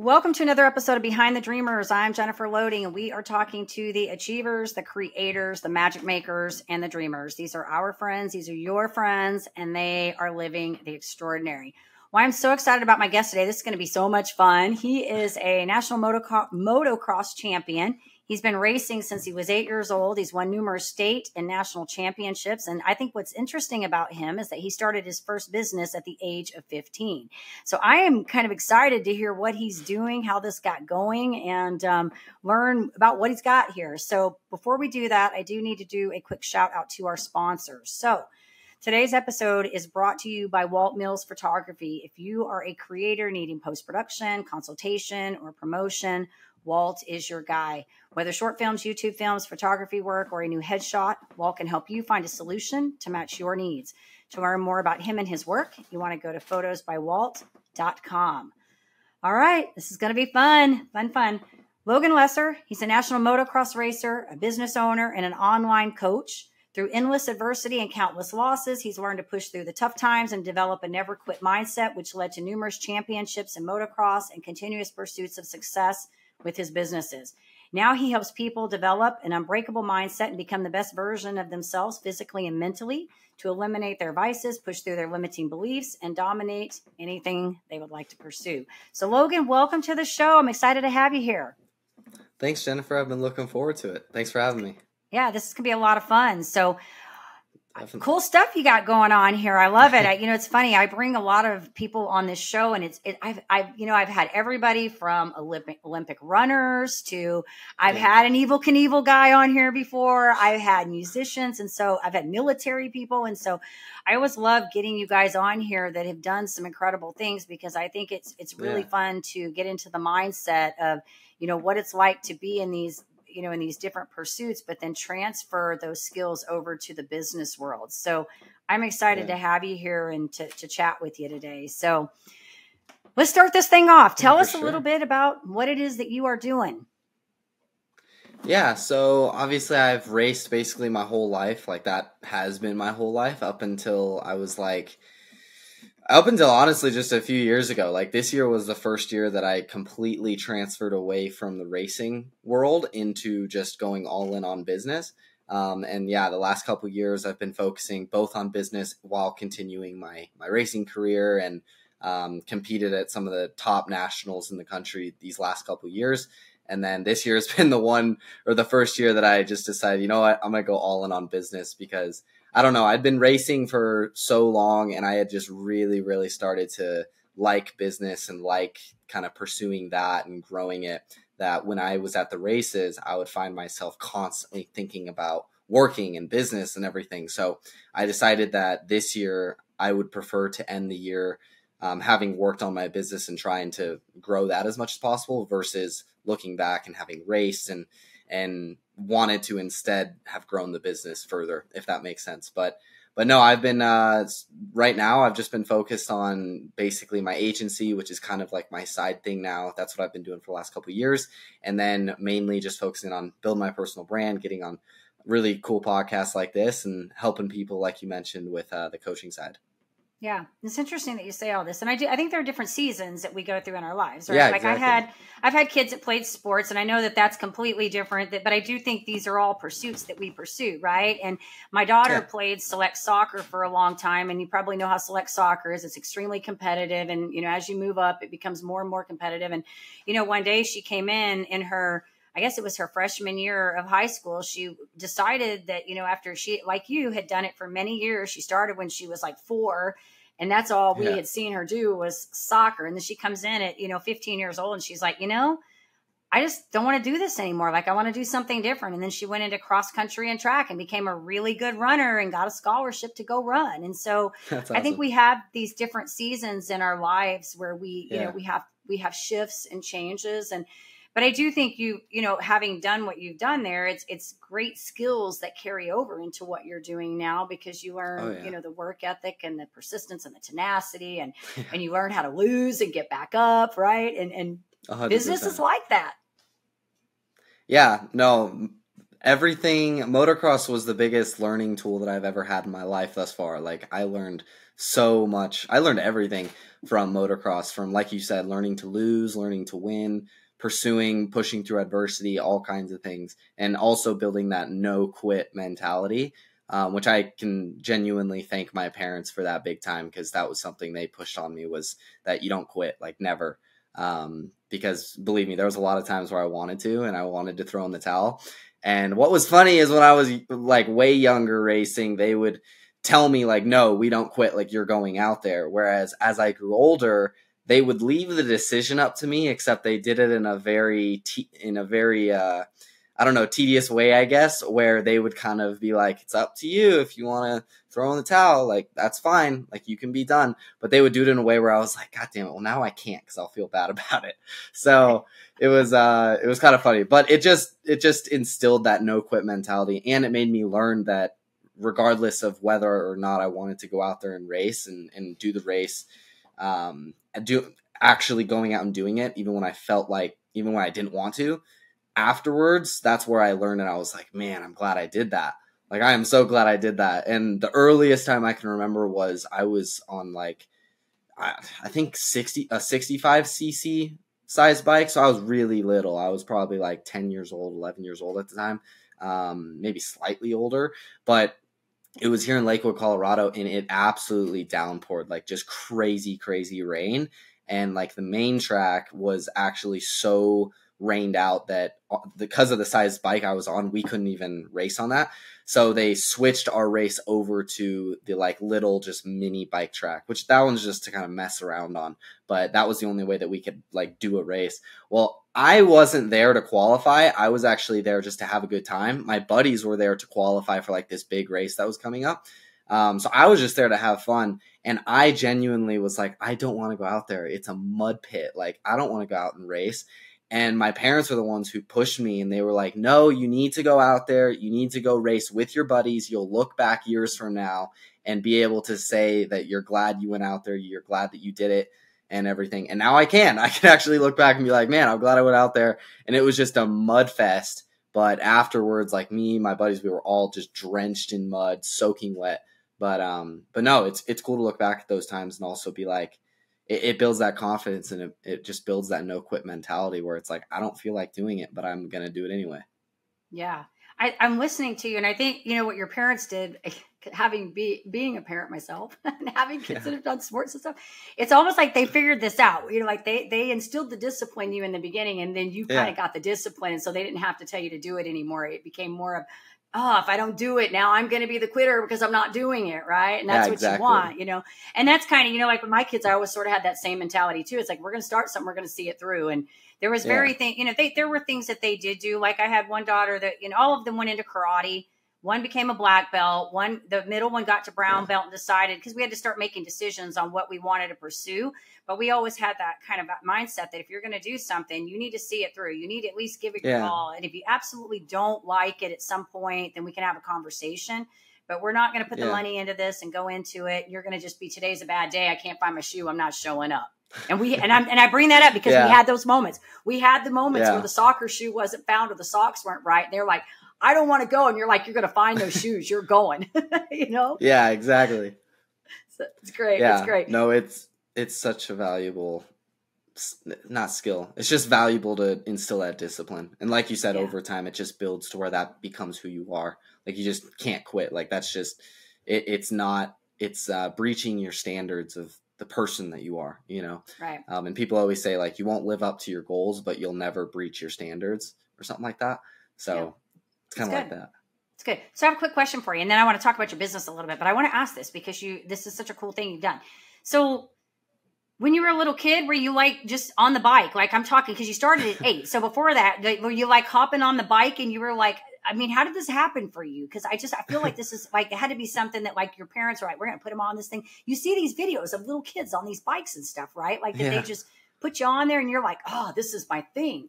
Welcome to another episode of Behind the Dreamers. I'm Jennifer Loading, and we are talking to the achievers, the creators, the magic makers, and the dreamers. These are our friends. These are your friends, and they are living the extraordinary. Well, I'm so excited about my guest today. This is going to be so much fun. He is a national motocross champion. He's been racing since he was 8 years old. He's won numerous state and national championships. And I think what's interesting about him is that he started his first business at the age of 15. So I am kind of excited to hear what he's doing, how this got going, and learn about what he's got here. So before we do that, I do need to do a quick shout out to our sponsors. So today's episode is brought to you by Walt Mills Photography. If you are a creator needing post-production, consultation, or promotion, Walt is your guy. Whether short films, YouTube films, photography work, or a new headshot, Walt can help you find a solution to match your needs. To learn more about him and his work, you want to go to photosbywalt.com. All right, this is going to be fun. Logan Lesser, he's a national motocross racer, a business owner, and an online coach. Through endless adversity and countless losses, he's learned to push through the tough times and develop a never-quit mindset, which led to numerous championships in motocross and continuous pursuits of success with his businesses. Now he helps people develop an unbreakable mindset and become the best version of themselves physically and mentally to eliminate their vices, push through their limiting beliefs, and dominate anything they would like to pursue. So Logan, welcome to the show. I'm excited to have you here. Thanks, Jennifer. I've been looking forward to it. Thanks for having me. Yeah, this is going to be a lot of fun. So cool stuff you got going on here. I love it. It's funny. I bring a lot of people on this show, and I've had everybody from Olympic runners to I've had an Evel Knievel guy on here before. I've had musicians, and so I've had military people, and so I always love getting you guys on here that have done some incredible things because I think it's really fun to get into the mindset of what it's like to be in these different pursuits, but then transfer those skills over to the business world. So I'm excited to have you here and to chat with you today. So let's start this thing off. Tell us a little bit about what it is that you are doing. Yeah, so obviously I've raced basically my whole life. Like that has been my whole life up until honestly just a few years ago. Like this year was the first year that I completely transferred away from the racing world into just going all in on business. The last couple of years I've been focusing both on business while continuing my racing career and competed at some of the top nationals in the country these last couple of years. And then this year has been the first year that I just decided, you know what, I'm going to go all in on business because I don't know, I'd been racing for so long and I had just really, really started to like business and like kind of pursuing that and growing it, that when I was at the races, I would find myself constantly thinking about working and business and everything. So I decided that this year I would prefer to end the year having worked on my business and trying to grow that as much as possible versus looking back and having raced and wanted to instead have grown the business further, if that makes sense. But no, I've been, right now, I've just been focused on basically my agency, which is kind of like my side thing now. That's what I've been doing for the last couple of years. And then mainly just focusing on building my personal brand, getting on really cool podcasts like this and helping people, like you mentioned, with the coaching side. Yeah, it's interesting that you say all this, and I think there are different seasons that we go through in our lives. Right? Yeah, like exactly. I've had kids that played sports, and I know that that's completely different. But I do think these are all pursuits that we pursue, right? And my daughter played select soccer for a long time, and you probably know how select soccer is. It's extremely competitive, and as you move up, it becomes more and more competitive. And one day she came in her, I guess it was her freshman year of high school. She decided that, after she, like you, had done it for many years, she started when she was like 4. And that's all we had seen her do was soccer. And then she comes in at, 15 years old and she's like, I just don't want to do this anymore. Like I want to do something different. And then she went into cross country and track and became a really good runner and got a scholarship to go run. And so I think we have these different seasons in our lives where we have shifts and changes. But I do think having done what you've done there, it's great skills that carry over into what you're doing now because you learn, the work ethic and the persistence and the tenacity and you learn how to lose and get back up, right? And 100%. Business is like that. Yeah, no, motocross was the biggest learning tool that I've ever had in my life thus far. Like I learned so much. I learned everything from motocross, from, like you said, learning to lose, learning to win, pushing through adversity, all kinds of things, and also building that no quit mentality, which I can genuinely thank my parents for that big time, because that was something they pushed on me, was that you don't quit, like never. Because believe me, there was a lot of times where I wanted to, and I wanted to throw in the towel. And what was funny is when I was like way younger racing, they would tell me like, no, we don't quit. Like, you're going out there. Whereas as I grew older, they would leave the decision up to me, except they did it in a very, I don't know, tedious way, I guess, where they would kind of be like, it's up to you. If you want to throw in the towel, like, that's fine. Like, you can be done. But they would do it in a way where I was like, God damn it. Well, now I can't, because I'll feel bad about it. So it was kind of funny, but it just instilled that no quit mentality. And it made me learn that regardless of whether or not I wanted to go out there and race and do the race, actually going out and doing it, even when I didn't want to, afterwards, that's where I learned, and I was like, man, I'm glad I did that. Like, I am so glad I did that. And the earliest time I can remember was I was on like, I think 65cc size bike. So I was really little. I was probably like 10 years old, 11 years old at the time. Maybe slightly older, but it was here in Lakewood, Colorado, and it absolutely downpoured, like just crazy, crazy rain. And like the main track was actually so rained out that because of the size bike I was on, we couldn't even race on that. So they switched our race over to the like little just mini bike track, which that one's just to kind of mess around on. But that was the only way that we could like do a race. Well, I wasn't there to qualify. I was actually there just to have a good time. My buddies were there to qualify for like this big race that was coming up. So I was just there to have fun. And I genuinely was like, I don't want to go out there. It's a mud pit. Like, I don't want to go out and race. And my parents were the ones who pushed me, and they were like, no, you need to go out there. You need to go race with your buddies. You'll look back years from now and be able to say that you're glad you went out there. You're glad that you did it and everything. And now I can actually look back and be like, man, I'm glad I went out there. And it was just a mud fest. But afterwards, like me, my buddies, we were all just drenched in mud, soaking wet. But no, it's cool to look back at those times and also be like, it builds that confidence, and it just builds that no quit mentality where it's like, I don't feel like doing it, but I'm going to do it anyway. Yeah. I'm listening to you, and I think, you know, what your parents did, being a parent myself and having kids that have done sports and stuff, it's almost like they figured this out. You know, like they instilled the discipline in you in the beginning, and then you kind of got the discipline. And so they didn't have to tell you to do it anymore. It became more of, oh, if I don't do it now, I'm going to be the quitter because I'm not doing it. Right. And that's what you want, you know, and that's kind of, you know, like with my kids, I always sort of had that same mentality too. It's like, we're going to start something, we're going to see it through. And there was you know, there were things that they did do. Like I had one daughter that, you know, all of them went into karate. One became a black belt. The middle one got to brown belt and decided, because we had to start making decisions on what we wanted to pursue. But we always had that kind of mindset that if you're going to do something, you need to see it through. You need to at least give it your all. And if you absolutely don't like it at some point, then we can have a conversation. But we're not going to put the money into this and go into it. You're going to just be, today's a bad day. I can't find my shoe. I'm not showing up. And I bring that up because we had those moments. We had the moments where the soccer shoe wasn't found or the socks weren't right. And they're like, I don't want to go. And you're like, you're going to find those shoes. You're going, you know? Yeah, exactly. So it's great. Yeah. It's great. No, it's such a valuable, not skill. It's just valuable to instill that discipline. And like you said, over time, it just builds to where that becomes who you are. Like, you just can't quit. Like, that's just, it's breaching your standards of the person that you are, you know? Right. And people always say, like, you won't live up to your goals, but you'll never breach your standards or something like that. So it's kind of like that. It's good. So I have a quick question for you, and then I want to talk about your business a little bit, but I want to ask this because this is such a cool thing you've done. So when you were a little kid, were you like just on the bike? Like, I'm talking, because you started at 8. So before that, were you like hopping on the bike and you were like, I mean, how did this happen for you? Because I feel like this is like, it had to be something that like your parents were like, we're going to put them on this thing. You see these videos of little kids on these bikes and stuff, right? Like that they just put you on there and you're like, oh, this is my thing.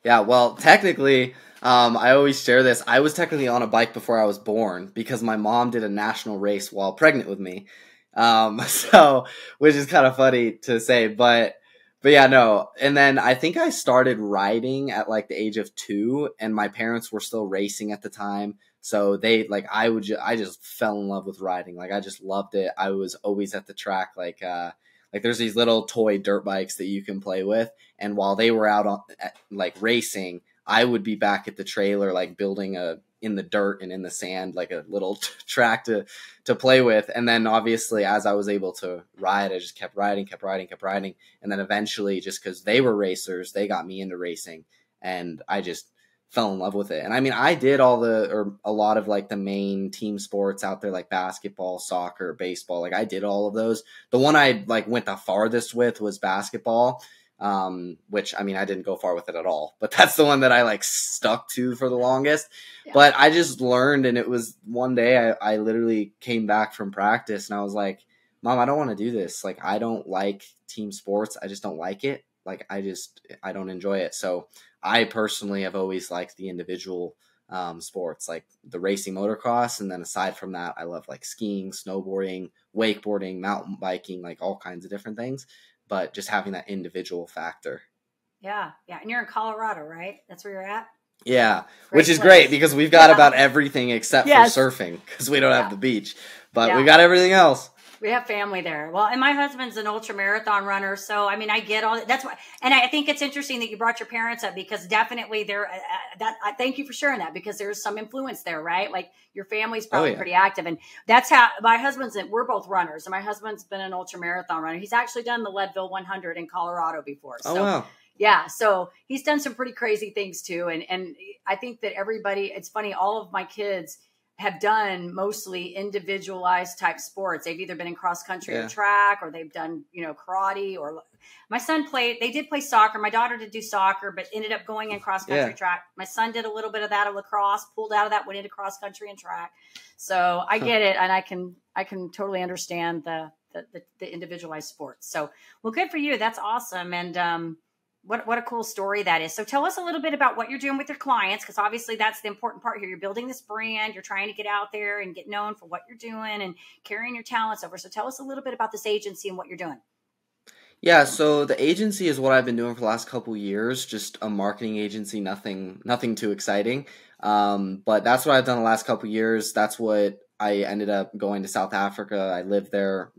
Yeah, well, technically, I always share this. I was technically on a bike before I was born because my mom did a national race while pregnant with me. So, which is kind of funny to say, but But yeah, no. And then I think I started riding at like the age of 2, and my parents were still racing at the time. So they like I just fell in love with riding. Like I just loved it. I was always at the track like there's these little toy dirt bikes that you can play with, and while they were out on like racing, I would be back at the trailer like building in the dirt and in the sand like a little track to play with. And then obviously as I was able to ride, I just kept riding. And then eventually, just because they were racers, they got me into racing, and I just fell in love with it. And I mean, I did a lot of like the main team sports out there, like basketball, soccer, baseball. Like I did all of those. The one I like went the farthest with was basketball, which I mean, I didn't go far with it at all, but that's the one that I like stuck to for the longest. Yeah. But I just learned, and it was one day I literally came back from practice and I was like, Mom, I don't want to do this. Like, I don't like team sports. I just don't like it. Like, I don't enjoy it. So I personally have always liked the individual sports, like the racing motocross. And then aside from that, I love like skiing, snowboarding, wakeboarding, mountain biking, like all kinds of different things. But just having that individual factor. Yeah. Yeah. And you're in Colorado, right? That's where you're at? Yeah. Which is great because we've got about everything except for surfing, because we don't have the beach. But we've got everything else. We have family there. Well, and my husband's an ultra marathon runner. So, I mean, I get all that's why. And I think it's interesting that you brought your parents up, because definitely I thank you for sharing that, because there's some influence there, right? Like your family's probably pretty active. And that's how my husband's, we're both runners. And my husband's been an ultra marathon runner. He's actually done the Leadville 100 in Colorado before. So, wow. Yeah. So he's done some pretty crazy things too. And I think that it's funny, all of my kids have done mostly individualized type sports. They've either been in cross country or track, or they've done, karate, or my son they did play soccer. My daughter did do soccer, but ended up going in cross country track. My son did a little bit of that, of lacrosse, pulled out of that, went into cross country and track. So I get it. And I can totally understand the individualized sports. So, well, good for you. That's awesome. And, what a cool story that is. So tell us a little bit about what you're doing with your clients, because obviously that's the important part here. You're building this brand. You're trying to get out there and get known for what you're doing and carrying your talents over. So tell us a little bit about this agency and what you're doing. Yeah, so the agency is what I've been doing for the last couple of years, just a marketing agency, nothing too exciting. But that's what I've done the last couple of years. That's what I ended up going to South Africa. I lived there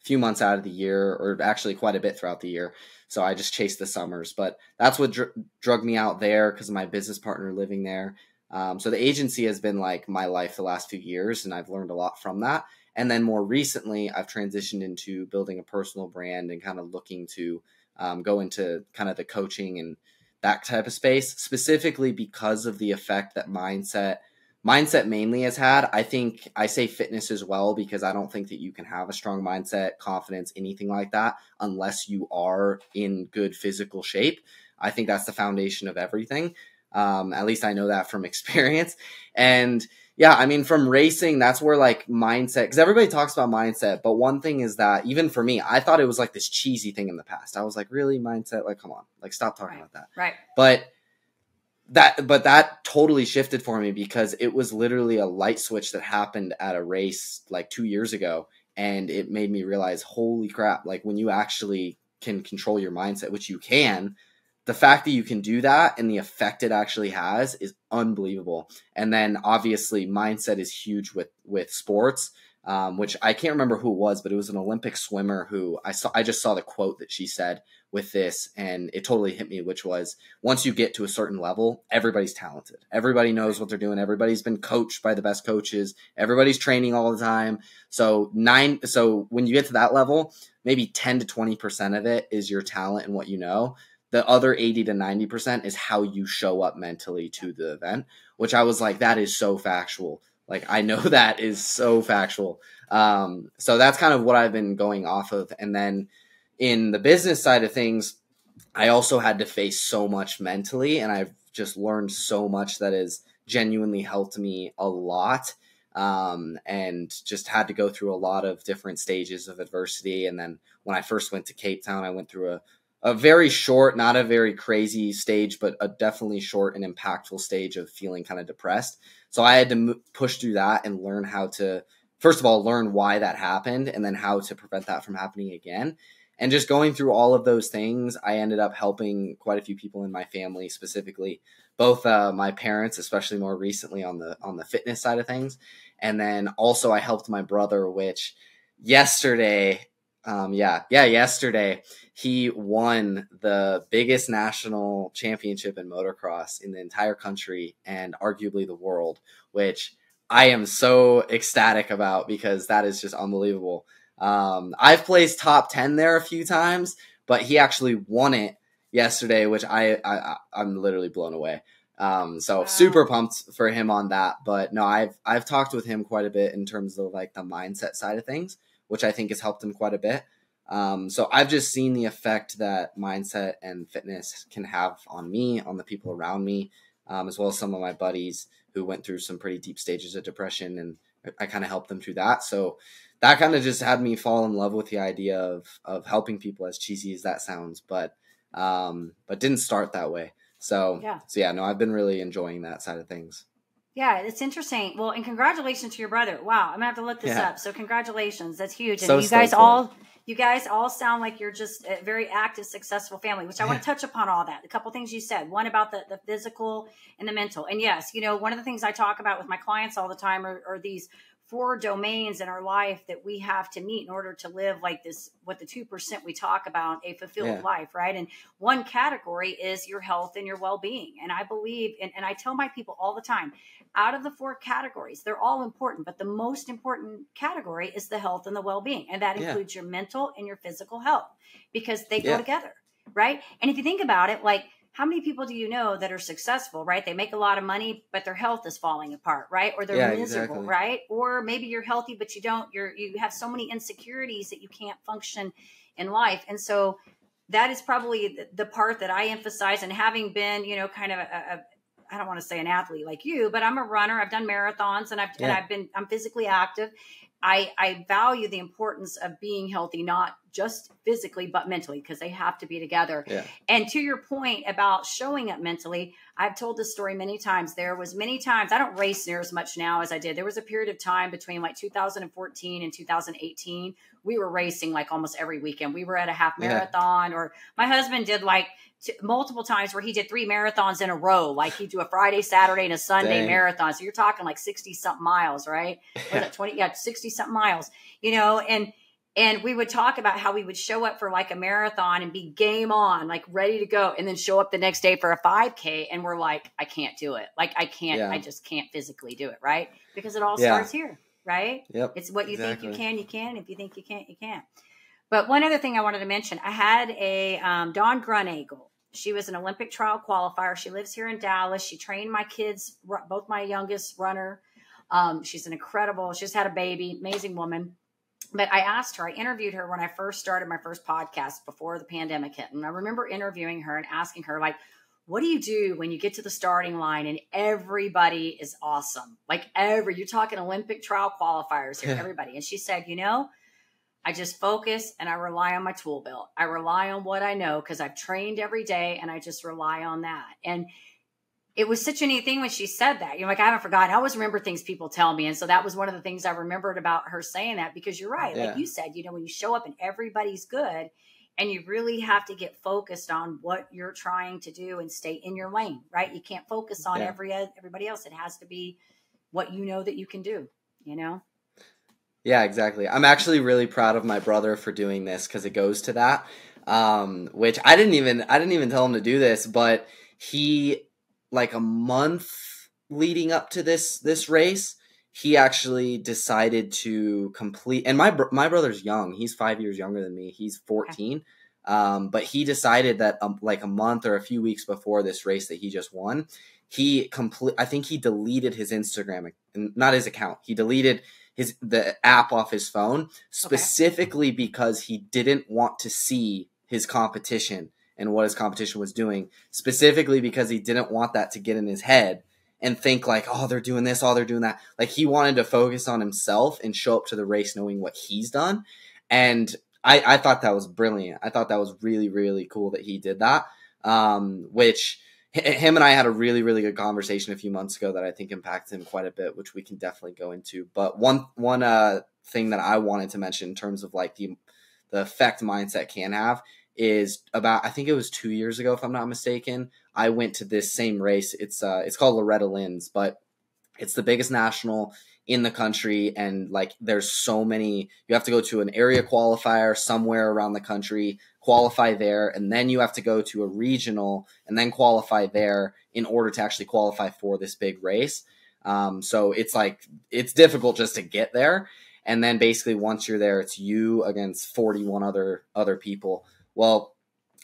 few months out of the year, or actually quite a bit throughout the year. So I just chased the summers, but that's what drug me out there, because of my business partner living there. So the agency has been like my life the last few years, and I've learned a lot from that. And then more recently, I've transitioned into building a personal brand and kind of looking to go into kind of the coaching and that type of space, specifically because of the effect that mindset mainly has had. I think I say fitness as well, because I don't think that you can have a strong mindset, confidence, anything like that, unless you are in good physical shape. I think that's the foundation of everything. At least I know that from experience. And yeah, I mean, from racing, that's where like mindset, because everybody talks about mindset, but one thing is that even for me, I thought it was like this cheesy thing in the past. I was like, really, mindset? Like, come on, like stop talking about that. Right. But that totally shifted for me, because it was literally a light switch that happened at a race like 2 years ago. And it made me realize, holy crap, like when you actually can control your mindset, which you can, the fact that you can do that and the effect it actually has is unbelievable. And then obviously mindset is huge with sports, which I can't remember who it was, but it was an Olympic swimmer who I just saw the quote that she said with this, and it totally hit me, which was, once you get to a certain level, everybody's talented. Everybody knows what they're doing. Everybody's been coached by the best coaches. Everybody's training all the time. So when you get to that level, maybe 10 to 20% of it is your talent and what you know. The other 80 to 90% is how you show up mentally to the event, which I was like, that is so factual. Like, I know that is so factual. So that's kind of what I've been going off of. And then in the business side of things, I also had to face so much mentally, and I've just learned so much that has genuinely helped me a lot. And just had to go through a lot of different stages of adversity. And then when I first went to Cape Town, I went through a very short, not a very crazy stage, but a definitely short and impactful stage of feeling kind of depressed. So I had to push through that and learn how to, first of all, learn why that happened, and then how to prevent that from happening again. And just going through all of those things, I ended up helping quite a few people in my family, specifically both my parents, especially more recently on the fitness side of things. And then also I helped my brother, which yesterday, yesterday he won the biggest national championship in motocross in the entire country and arguably the world, which I am so ecstatic about because that is just unbelievable. I've placed top 10 there a few times, but he actually won it yesterday, which I'm literally blown away. So wow. Super pumped for him on that. But no, I've talked with him quite a bit in terms of like the mindset side of things, which I think has helped him quite a bit. So I've just seen the effect that mindset and fitness can have on me, on the people around me, as well as some of my buddies who went through some pretty deep stages of depression, and I kind of helped them through that. So that kind of just had me fall in love with the idea of helping people, as cheesy as that sounds, but didn't start that way. So yeah, no, I've been really enjoying that side of things. Yeah, it's interesting. Well, and congratulations to your brother. Wow, I'm gonna have to look this up. So congratulations, that's huge. And so you guys all sound like you're just a very active, successful family, which I want to touch upon all that. A couple things you said. One about the physical and the mental. And yes, one of the things I talk about with my clients all the time are these 4 domains in our life that we have to meet in order to live like this, what the 2% we talk about, a fulfilled life, right? And one category is your health and your well-being. And I believe, and I tell my people all the time, out of the 4 categories, they're all important, but the most important category is the health and the well-being. And that includes your mental and your physical health, because they go together, right? And if you think about it, like, how many people do you know that are successful, right? They make a lot of money, but their health is falling apart, right? Or they're miserable, right? Or maybe you're healthy, but you have so many insecurities that you can't function in life. And so that is probably the part that I emphasize. And having been, kind of I don't want to say an athlete like you, but I'm a runner. I've done marathons and I'm physically active. I value the importance of being healthy, not just physically, but mentally, because they have to be together. Yeah. And to your point about showing up mentally, I've told this story many times. There was many times, I don't race near as much now as I did. There was a period of time between like 2014 and 2018. We were racing like almost every weekend. We were at a half marathon, or my husband did like multiple times where he did 3 marathons in a row. Like he'd do a Friday, Saturday, and a Sunday marathon. So you're talking like 60 something miles, right? Was it 20? Yeah, 60 something miles, and we would talk about how we would show up for like a marathon and be game on, like ready to go, and then show up the next day for a 5K. And we're like, I can't do it. Like I just can't physically do it. Right. Because it all starts here. Right. Yep. It's what you think you can. And if you think you can't, you can't. But one other thing I wanted to mention, I had a Dawn Grunagel. She was an Olympic trial qualifier. She lives here in Dallas. She trained my kids, both my youngest runner. She's she's had a baby, amazing woman. But I interviewed her when I first started my first podcast before the pandemic hit. And I remember interviewing her and asking her, like, what do you do when you get to the starting line and everybody is awesome? Like you're talking Olympic trial qualifiers here, everybody. And she said, I just focus and I rely on my tool belt. I rely on what I know because I've trained every day, and I just rely on that. And it was such a neat thing when she said that. Like, I haven't forgotten. I always remember things people tell me. And so that was one of the things I remembered about her saying that, because you're right. Yeah. Like you said, when you show up and everybody's good, and you really have to get focused on what you're trying to do and stay in your lane, right? You can't focus on everybody else. It has to be what you know that you can do, Yeah, exactly. I'm actually really proud of my brother for doing this, because it goes to that, which I didn't even tell him to do this, but he, like a month leading up to this race, he actually decided to complete. And my brother's young; he's 5 years younger than me. He's 14, but he decided that like a month or a few weeks before this race that he just won, I think he deleted his Instagram, not his account. He deleted the app off his phone specifically because he didn't want to see his competition and what his competition was doing, specifically because he didn't want that to get in his head and think like, oh, they're doing this, oh, they're doing that. Like, he wanted to focus on himself and show up to the race knowing what he's done. And I thought that was brilliant. I thought that was really, really cool that he did that, which him and I had a really, really good conversation a few months ago that I think impacted him quite a bit, which we can definitely go into. But one thing that I wanted to mention in terms of like the effect mindset can have is about, I think it was 2 years ago, if I'm not mistaken, I went to this same race. It's called Loretta Lynn's, but it's the biggest national in the country. And like, there's so many, you have to go to an area qualifier somewhere around the country, qualify there. And then you have to go to a regional and then qualify there in order to actually qualify for this big race. So it's like, it's difficult just to get there. And then basically once you're there, it's you against 41 other people. Well,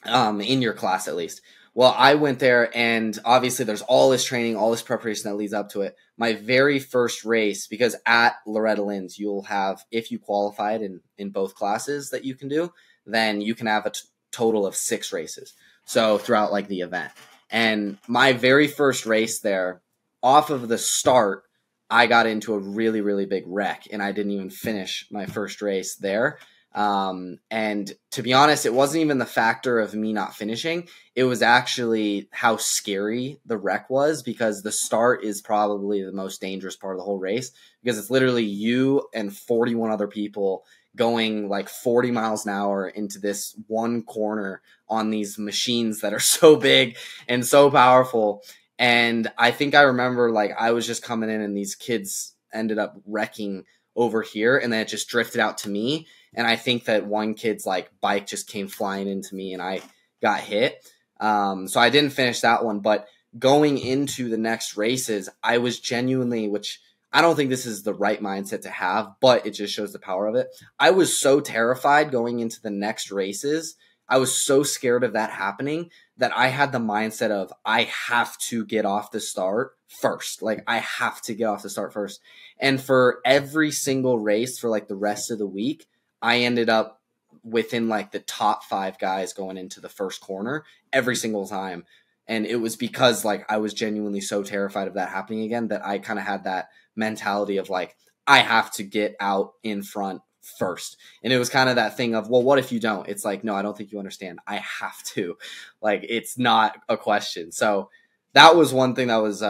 in your class at least. Well, I went there, and obviously there's all this training, all this preparation that leads up to it. My very first race, because at Loretta Lynn's, you'll have, if you qualified in both classes that you can do, then you can have a total of 6 races. So throughout like the event. And my very first race there, off of the start, I got into a really, really big wreck, and I didn't even finish my first race there. And to be honest, it wasn't even the factor of me not finishing. It was actually how scary the wreck was, because the start is probably the most dangerous part of the whole race, because it's literally you and 41 other people going like 40 miles an hour into this one corner on these machines that are so big and so powerful. And I think I remember, like, I was just coming in and these kids ended up wrecking over here, and then it just drifted out to me. And I think that one kid's like bike just came flying into me and I got hit. So I didn't finish that one, but going into the next races, I was genuinely, which I don't think this is the right mindset to have, but it just shows the power of it. I was so terrified going into the next races. I was so scared of that happening that I had the mindset of, I have to get off the start first. Like, I have to get off the start first. And for every single race for like the rest of the week, I ended up within like the top 5 guys going into the first corner every single time. And it was because like I was genuinely so terrified of that happening again that I kind of had that mentality of like, I have to get out in front first. And it was kind of that thing of, well, what if you don't? It's like, no, I don't think you understand. I have to. Like, it's not a question. So that was one thing that was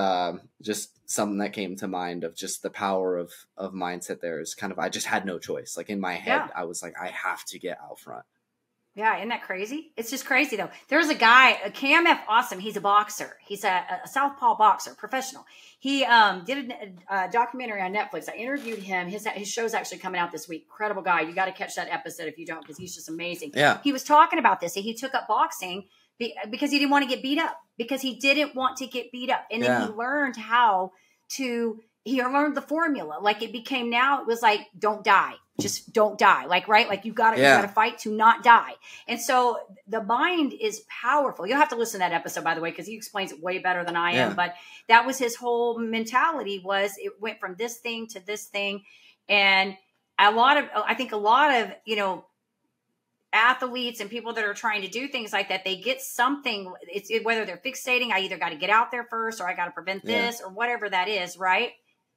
just something that came to mind of just the power of mindset. There is kind of, I just had no choice. Like in my head, I was like, I have to get out front. Yeah, isn't that crazy? It's just crazy though. There's a guy, KMF Awesome. He's a boxer. He's a southpaw boxer, professional. He did a documentary on Netflix. I interviewed him. His show's actually coming out this week. Incredible guy. You got to catch that episode if you don't, because he's just amazing. Yeah. He was talking about this. He took up boxing because he didn't want to get beat up. Because he didn't want to get beat up, and then he learned how to. He learned the formula. Like it became now. It was like, don't die. Just don't die. Like, right. Like you got to fight to not die. And so the mind is powerful. You'll have to listen to that episode, by the way, because he explains it way better than I am. But that was his whole mentality, was it went from this thing to this thing. And I think a lot of, athletes and people that are trying to do things like that, they get something, whether they're fixating, I either got to get out there first, or I got to prevent this, or whatever that is, right?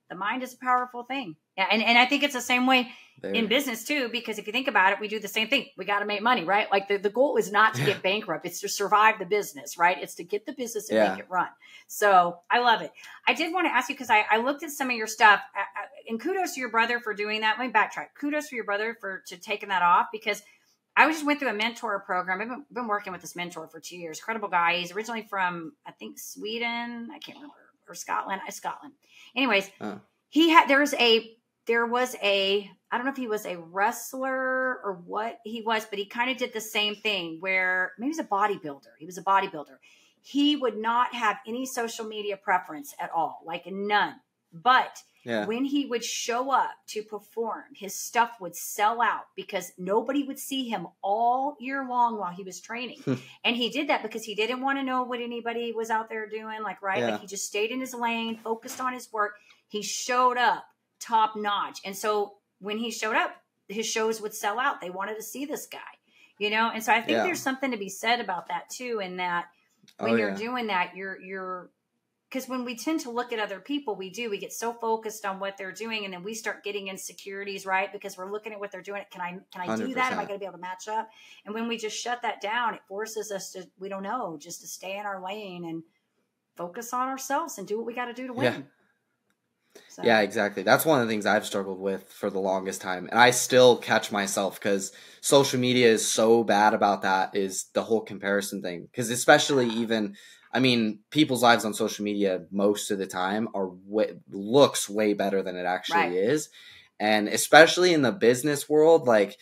The mind is a powerful thing. Yeah. And I think it's the same way in business too, because if you think about it, we do the same thing. We got to make money, right? Like the goal is not to get bankrupt. It's to survive the business, right? It's to get the business and make it run. So I love it. I did want to ask you, because I looked at some of your stuff, and kudos to your brother for doing that. Let me backtrack. Kudos for your brother to taking that off, because I just went through a mentor program. I've been working with this mentor for 2 years. Incredible guy. He's originally from, I think, Sweden. I can't remember. Or Scotland. Scotland. Anyways, there was a, I don't know if he was a wrestler or what he was, but he kind of did the same thing where maybe he was a bodybuilder. He was a bodybuilder. He would not have any social media preference at all, like none. But when he would show up to perform, his stuff would sell out because nobody would see him all year long while he was training. And he did that because he didn't want to know what anybody was out there doing. Like, like he just stayed in his lane, focused on his work. He showed up top notch. And so when he showed up, his shows would sell out. They wanted to see this guy, And so I think there's something to be said about that too. In that when you're doing that, you're, because when we tend to look at other people, we get so focused on what they're doing, and then we start getting insecurities, right? Because we're looking at what they're doing. Can I do that? Am I going to be able to match up? And when we just shut that down, it forces us to, we don't know, just to stay in our lane and focus on ourselves and do what we got to do to win. So. Yeah, exactly. That's one of the things I've struggled with for the longest time. And I still catch myself because social media is so bad about that, is the whole comparison thing. Because especially even, I mean, people's lives on social media most of the time are looks way better than it actually is. And especially in the business world, like,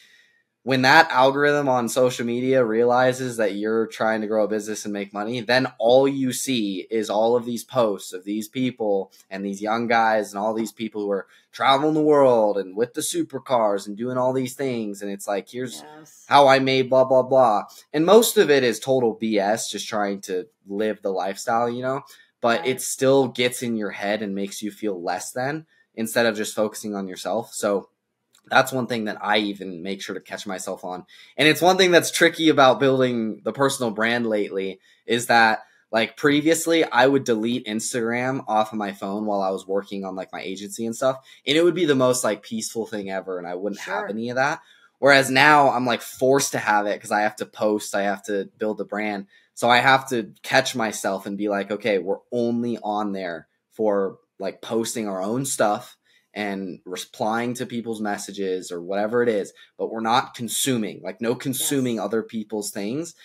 when that algorithm on social media realizes that you're trying to grow a business and make money, then all you see is all of these posts of these people and these young guys and all these people who are traveling the world and with the supercars and doing all these things. And it's like, here's how I made blah, blah, blah. And most of it is total BS, just trying to live the lifestyle, you know, but it still gets in your head and makes you feel less than, instead of just focusing on yourself. So that's one thing that I even make sure to catch myself on. And it's one thing that's tricky about building the personal brand lately, is that, like, previously I would delete Instagram off of my phone while I was working on like my agency and stuff. And it would be the most like peaceful thing ever. And I wouldn't have any of that. Whereas now I'm like forced to have it because I have to post, I have to build the brand. So I have to catch myself and be like, okay, we're only on there for like posting our own stuff and replying to people's messages or whatever it is, but we're not consuming, like no consuming other people's things.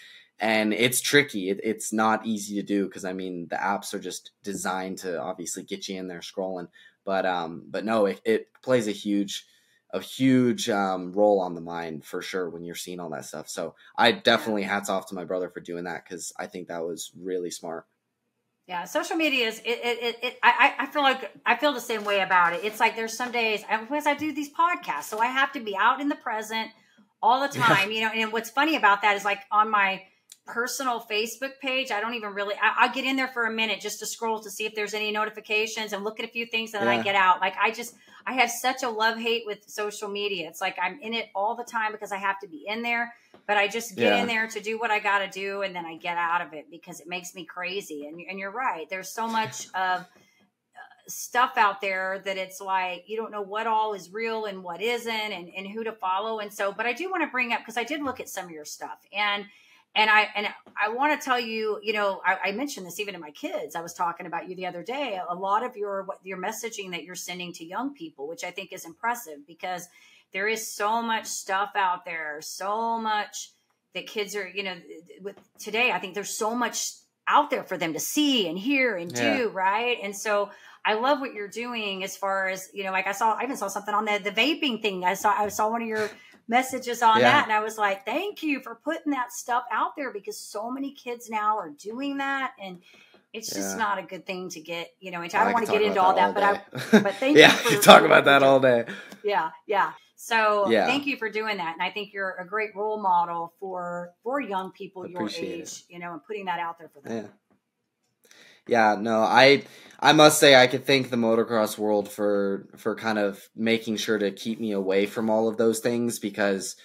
And it's tricky. It's not easy to do because, I mean, the apps are just designed to obviously get you in there scrolling. But no, it plays a huge role on the mind for sure when you're seeing all that stuff. So I definitely hats off to my brother for doing that, because I think that was really smart. Yeah, social media is I feel like I feel the same way about it. It's like there's some days, because I do these podcasts, so I have to be out in the present all the time, you know. And what's funny about that is, like, on my personal Facebook page, I don't even really, I'll get in there for a minute just to scroll to see if there's any notifications and look at a few things, and then I get out. Like, I have such a love-hate with social media. It's like I'm in it all the time because I have to be in there, but I just get in there to do what I got to do, and then I get out of it because it makes me crazy. And you're right. There's so much of stuff out there that it's like you don't know what all is real and what isn't, and who to follow. And so, but I do want to bring up, because I did look at some of your stuff, and I want to tell you, you know, I mentioned this even to my kids. I was talking about you the other day. A lot of your messaging that you're sending to young people, which I think is impressive, because there is so much stuff out there, so much that kids are, you know, with today. I think there's so much out there for them to see and hear and do, right? And so I love what you're doing as far as, you know, like I even saw something on the vaping thing. I saw one of your messages on that, and I was like, thank you for putting that stuff out there, because so many kids now are doing that, and it's just not a good thing to get, you know, into. I don't want to get into all that, but thank you for, I could talk about that all day. Yeah. So thank you for doing that. And I think you're a great role model for young people your age, you know, and putting that out there for them. Yeah, no, I must say I could thank the motocross world for kind of making sure to keep me away from all of those things, because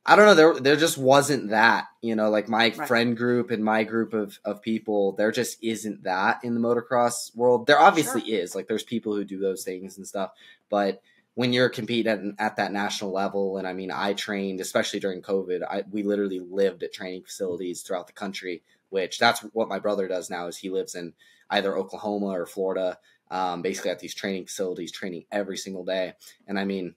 I don't know, there just wasn't that, you know, like my friend group and my group of people, there just isn't that in the motocross world. There obviously is, like, there's people who do those things and stuff, but when you're competing at that national level, and I mean, I trained, especially during COVID, we literally lived at training facilities throughout the country, which that's what my brother does now, is he lives in either Oklahoma or Florida, basically at these training facilities, training every single day. And I mean,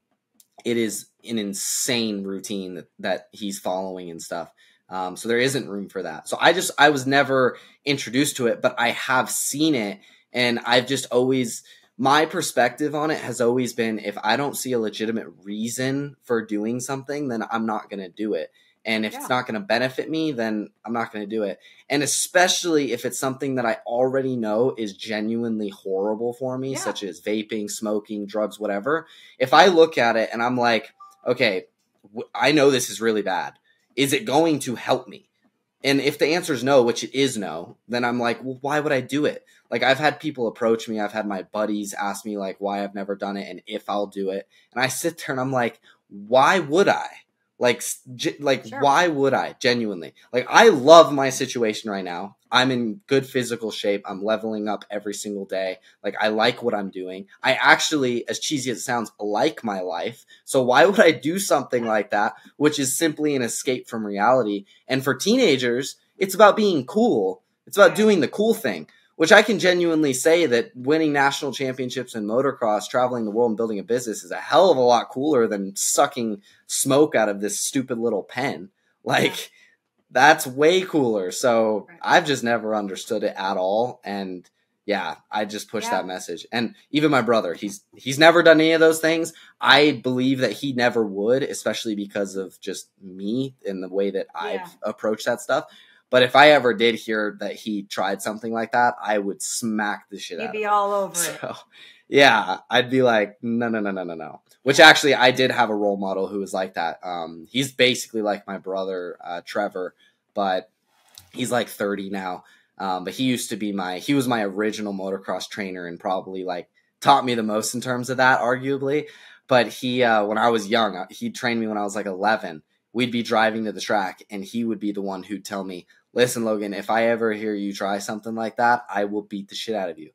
it is an insane routine that he's following and stuff. So there isn't room for that. So I was never introduced to it, but I have seen it, and I've just always, my perspective on it has always been, if I don't see a legitimate reason for doing something, then I'm not going to do it. And if it's not going to benefit me, then I'm not going to do it. And especially if it's something that I already know is genuinely horrible for me, such as vaping, smoking, drugs, whatever. If I look at it and I'm like, okay, I know this is really bad. Is it going to help me? And if the answer is no, which it is no, then I'm like, well, why would I do it? Like, I've had people approach me. I've had my buddies ask me, like, why I've never done it and if I'll do it. And I sit there and I'm like, why would I? Why would I? Genuinely. Like, I love my situation right now. I'm in good physical shape. I'm leveling up every single day. Like, I like what I'm doing. I actually, as cheesy as it sounds, like my life. So why would I do something like that, which is simply an escape from reality? And for teenagers, it's about being cool. It's about doing the cool thing, which I can genuinely say that winning national championships in motocross, traveling the world and building a business is a hell of a lot cooler than sucking smoke out of this stupid little pen. Like, that's way cooler. So I've just never understood it at all. And yeah, I just push that message. And even my brother, he's never done any of those things. I believe that he never would, especially because of just me and the way that I've approached that stuff. But if I ever did hear that he tried something like that, I would smack the shit out of it. You'd be all over it. Yeah, I'd be like, no. Which actually, I did have a role model who was like that. He's basically like my brother, Trevor, but he's like 30 now. But he used to be he was my original motocross trainer and probably like taught me the most in terms of that, arguably. But he, when I was young, he trained me when I was like 11. We'd be driving to the track and he would be the one who'd tell me, listen, Logan, if I ever hear you try something like that, I will beat the shit out of you.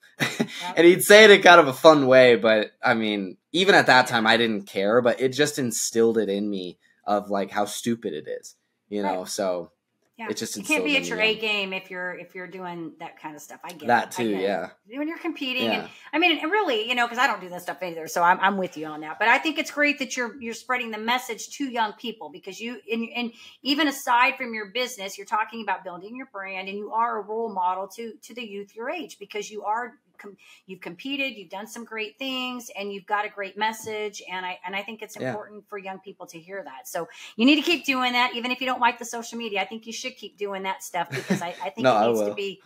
And he'd say it in kind of a fun way, but I mean, even at that time, I didn't care, but it just instilled it in me of like how stupid it is, you know? So it just you can't be at your A game if you're doing that kind of stuff. I get that too. Yeah. When you're competing, and I mean, and really, you know, because I don't do this stuff either, so I'm with you on that. But I think it's great that you're spreading the message to young people because you and even aside from your business, you're talking about building your brand, and you are a role model to the youth your age because you've competed, you've done some great things, and you've got a great message. And I think it's important for young people to hear that. So you need to keep doing that, even if you don't like the social media. I think you should keep doing that stuff because I think it needs to be.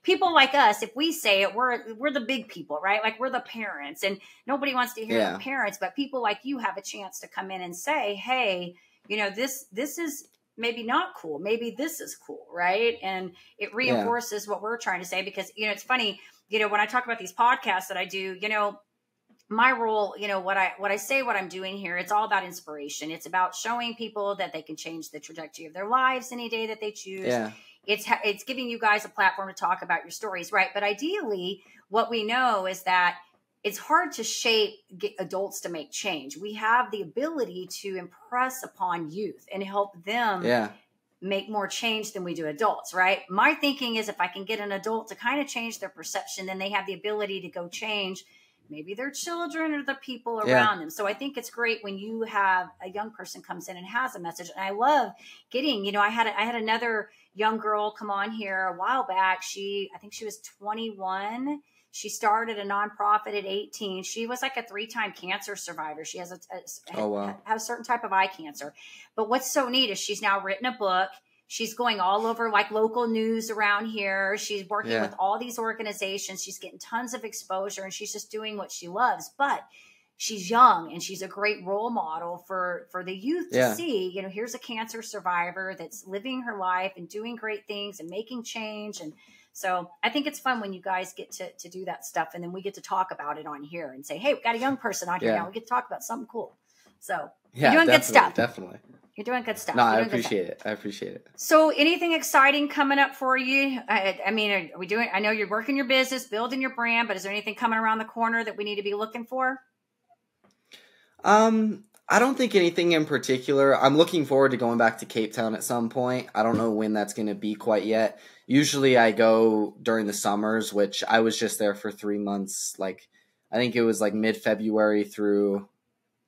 People like us, if we say it, we're the big people, right? Like we're the parents, and nobody wants to hear the parents. But people like you have a chance to come in and say, "Hey, you know, this is." Maybe not cool. Maybe this is cool, right? And it reinforces what we're trying to say because, you know, it's funny, you know, when I talk about these podcasts that I do, you know, my role, you know, what I say, what I'm doing here, it's all about inspiration. It's about showing people that they can change the trajectory of their lives any day that they choose. Yeah. It's giving you guys a platform to talk about your stories, right? But ideally, what we know is that it's hard to get adults to make change. We have the ability to impress upon youth and help them make more change than we do adults, right? My thinking is if I can get an adult to kind of change their perception, then they have the ability to go change maybe their children or the people around them. So I think it's great when you have a young person comes in and has a message. And I love getting, you know, I had another young girl come on here a while back. I think she was 21. She started a nonprofit at 18. She was like a 3-time cancer survivor. She has a certain type of eye cancer. But what's so neat is she's now written a book. She's going all over like local news around here. She's working with all these organizations. She's getting tons of exposure and she's just doing what she loves. But she's young and she's a great role model for the youth to see, you know, here's a cancer survivor that's living her life and doing great things and making change. And so I think it's fun when you guys get to do that stuff. And then we get to talk about it on here and say, hey, we've got a young person on here now. We get to talk about something cool. So you're doing good stuff. Definitely. You're doing good stuff. No, I appreciate it. I appreciate it. So anything exciting coming up for you? I mean, are we doing, I know you're working your business, building your brand, but is there anything coming around the corner that we need to be looking for? I don't think anything in particular. I'm looking forward to going back to Cape Town at some point. I don't know when that's going to be quite yet. Usually I go during the summers, which I was just there for 3 months. Like, I think it was like mid-February through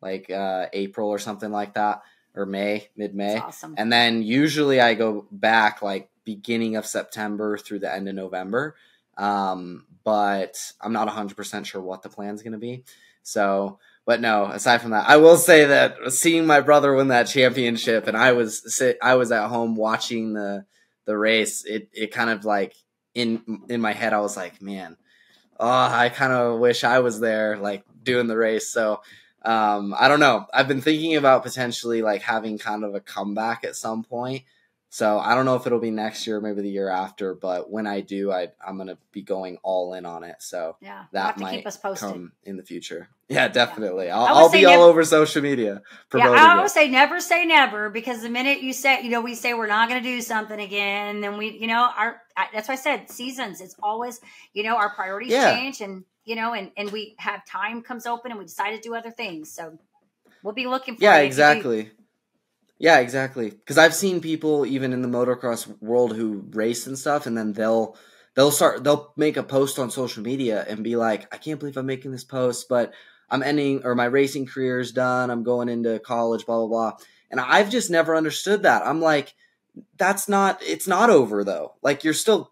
like April or something like that, or mid-May. That's awesome. And then usually I go back like beginning of September through the end of November. But I'm not 100% sure what the plan's going to be. So, but no, aside from that, I will say that seeing my brother win that championship and I was at home watching the race, it kind of like in my head, I was like, man, I kind of wish I was there, like doing the race. So, I don't know. I've been thinking about potentially like having kind of a comeback at some point. So I don't know if it'll be next year, maybe the year after, but when I do, I'm going to be going all in on it. So that might keep us posted. Come in the future. Yeah, definitely. I'll be all over social media promoting I always say never say never, because the minute you say, you know, we say we're not going to do something again, then we, you know, that's why I said seasons. It's always, you know, our priorities change and, you know, and we have time comes open and we decide to do other things. So we'll be looking for it. Exactly. Yeah, exactly. Because I've seen people even in the motocross world who race and stuff, and then they'll they'll make a post on social media and be like, I can't believe I'm making this post, but I'm ending, or my racing career is done. I'm going into college, blah, blah, blah. And I've just never understood that. I'm like, it's not over though. Like you're still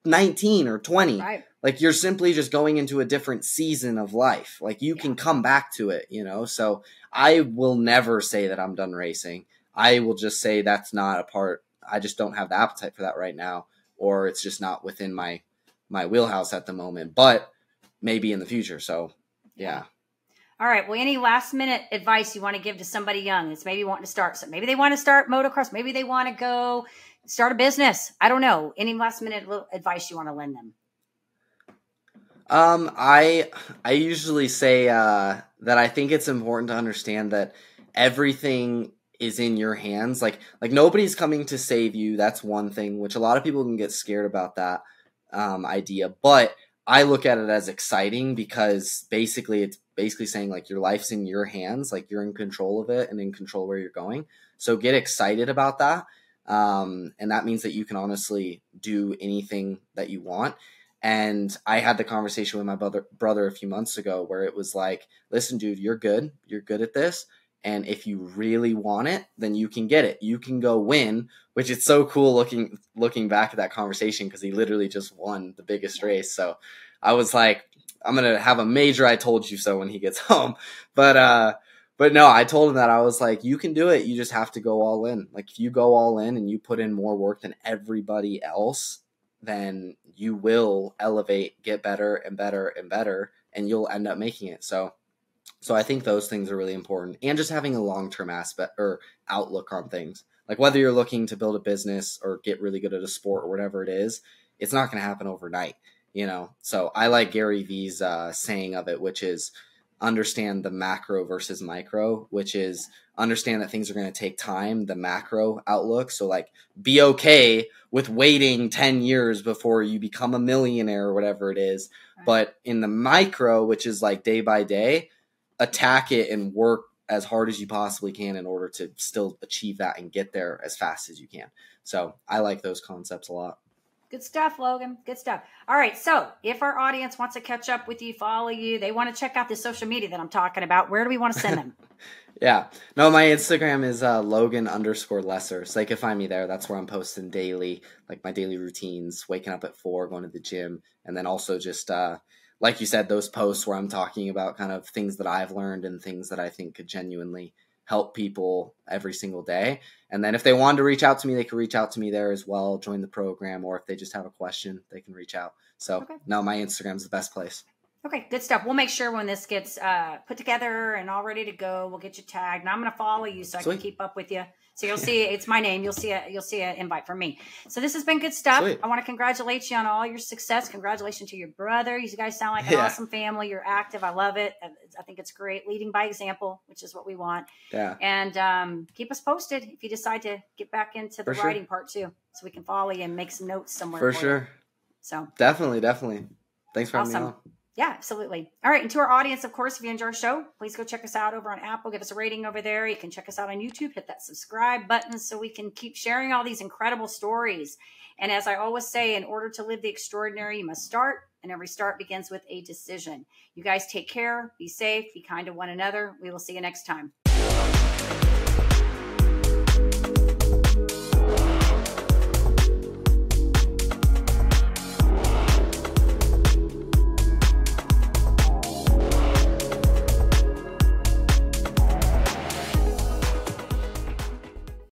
19 or 20. Right. Like you're simply just going into a different season of life. Like you can come back to it, So I will never say that I'm done racing. I will just say that's not a part. I just don't have the appetite for that right now, or it's just not within my wheelhouse at the moment, but maybe in the future. So yeah. All right. Well, any last minute advice you want to give to somebody young that's maybe wanting to start? So maybe they want to start motocross. Maybe they want to go start a business. I don't know. Any last minute advice you want to lend them? I usually say that I think it's important to understand that everything is in your hands. Like nobody's coming to save you. That's one thing, which a lot of people can get scared about that idea. But I look at it as exciting because it's basically saying like your life's in your hands, like you're in control of it and in control where you're going. So get excited about that. And that means that you can honestly do anything that you want. And I had the conversation with my brother a few months ago where it was like, listen, dude, you're good. You're good at this. And if you really want it, then you can get it. You can go win, which is so cool looking back at that conversation because he literally just won the biggest race. So I was like, I'm going to have a major I told you so when he gets home. But no, I told him that I was like, you can do it. You just have to go all in. Like if you go all in and you put in more work than everybody else, then you will elevate, get better and better and better, and you'll end up making it. So I think those things are really important, and just having a long-term aspect or outlook on things. Like whether you're looking to build a business or get really good at a sport or whatever it is, it's not going to happen overnight, So I like Gary Vee's saying of it, which is understand the macro versus micro, which is understand that things are going to take time, the macro outlook. So like be okay with waiting 10 years before you become a millionaire or whatever it is. Right. But in the micro, which is like day by day, attack it and work as hard as you possibly can in order to still achieve that and get there as fast as you can. So I like those concepts a lot. Good stuff, Logan. Good stuff. All right. So if our audience wants to catch up with you, follow you, they want to check out the social media that I'm talking about, where do we want to send them? Yeah. No, my Instagram is Logan_Lesser. So they can find me there. That's where I'm posting daily, like my daily routines, waking up at 4, going to the gym. And then also just, like you said, those posts where I'm talking about kind of things that I've learned and things that I think could genuinely help people every single day. And then if they wanted to reach out to me, they could reach out to me there as well, join the program, or if they just have a question, they can reach out. So no, my Instagram's the best place. Okay, good stuff. We'll make sure when this gets put together and all ready to go, we'll get you tagged. And I'm going to follow you so I can keep up with you. So you'll see it's my name. You'll see an invite from me. So this has been good stuff. Sweet. I want to congratulate you on all your success. Congratulations to your brother. You guys sound like an awesome family. You're active. I love it. I think it's great. Leading by example, which is what we want. Yeah. And keep us posted if you decide to get back into the writing part too, so we can follow you and make some notes somewhere. For sure. You. So definitely. Thanks for having me on. Yeah, absolutely. All right. And to our audience, of course, if you enjoy our show, please go check us out over on Apple. Give us a rating over there. You can check us out on YouTube. Hit that subscribe button so we can keep sharing all these incredible stories. And as I always say, in order to live the extraordinary, you must start. And every start begins with a decision. You guys take care. Be safe. Be kind to one another. We will see you next time.